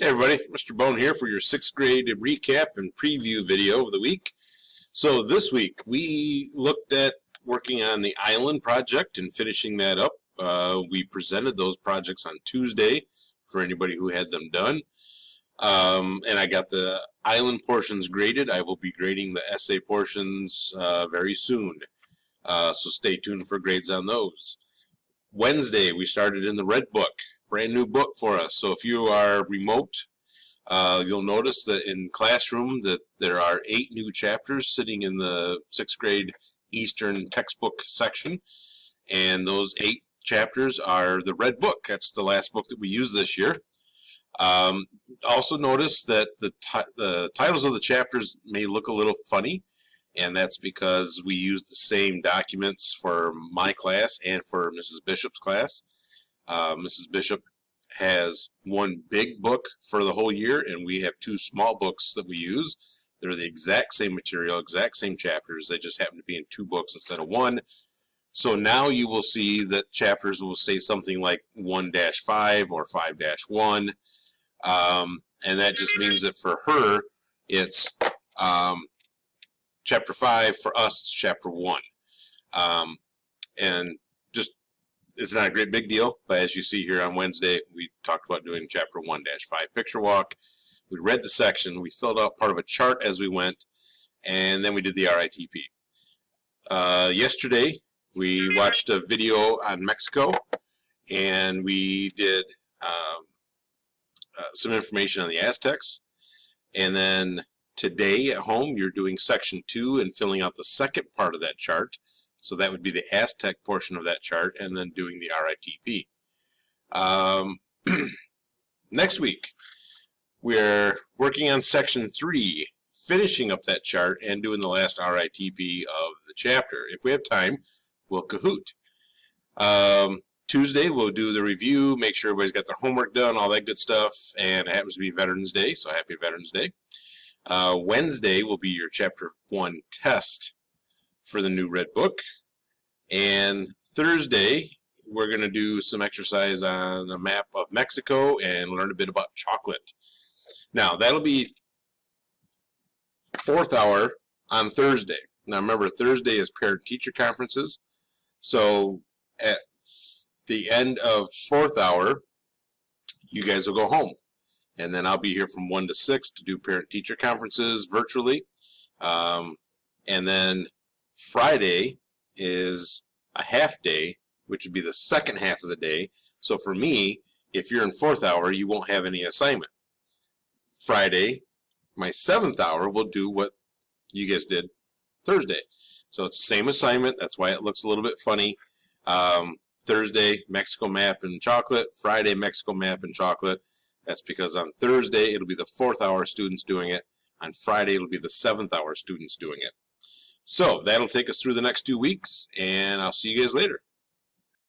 Hey everybody, Mr. Bone here for your 6th grade recap and preview video of the week. So this week we looked at working on the island project and finishing that up. We presented those projects on Tuesday for anybody who had them done. And I got the island portions graded. I will be grading the essay portions very soon. So stay tuned for grades on those. Wednesday we started in the Red Book. Brand new book for us. So if you are remote, you'll notice that in Classroom that there are 8 new chapters sitting in the 6th grade Eastern textbook section, and those 8 chapters are the Red Book. That's the last book that we use this year. Also notice that the titles of the chapters may look a little funny, and that's because we use the same documents for my class and for Mrs. Bishop's class. Mrs. Bishop has one big book for the whole year, and we have 2 small books that we use. They're the exact same material, exact same chapters. They just happen to be in 2 books instead of 1. So now you will see that chapters will say something like 1-5 or 5-1. And that just means that for her, it's chapter 5. For us, it's chapter 1. And just it's not a great big deal, but as you see here on Wednesday, we talked about doing chapter 1-5 picture walk. We read the section, we filled out part of a chart as we went, and then we did the RITP. Yesterday, we watched a video on Mexico, and we did some information on the Aztecs. And then today at home, you're doing section 2 and filling out the second part of that chart. So that would be the Aztec portion of that chart, and then doing the RITP. Next week, we're working on section 3, finishing up that chart and doing the last RITP of the chapter. If we have time, we'll Kahoot. Tuesday, we'll do the review, make sure everybody's got their homework done, all that good stuff, and it happens to be Veterans Day, so happy Veterans Day. Wednesday will be your chapter 1 test for the new Red Book, and Thursday we're going to do some exercise on a map of Mexico and learn a bit about chocolate. Now that'll be 4th hour on Thursday. Now remember, Thursday is parent-teacher conferences, so at the end of 4th hour you guys will go home, and then I'll be here from 1 to 6 to do parent-teacher conferences virtually, and then Friday is a half day, which would be the second half of the day. So for me, if you're in 4th hour, you won't have any assignment. Friday, my 7th hour, will do what you guys did Thursday. So it's the same assignment. That's why it looks a little bit funny. Thursday, Mexico map and chocolate. Friday, Mexico map and chocolate. That's because on Thursday, it'll be the 4th hour students doing it. On Friday, it'll be the 7th hour students doing it. So that'll take us through the next 2 weeks, and I'll see you guys later.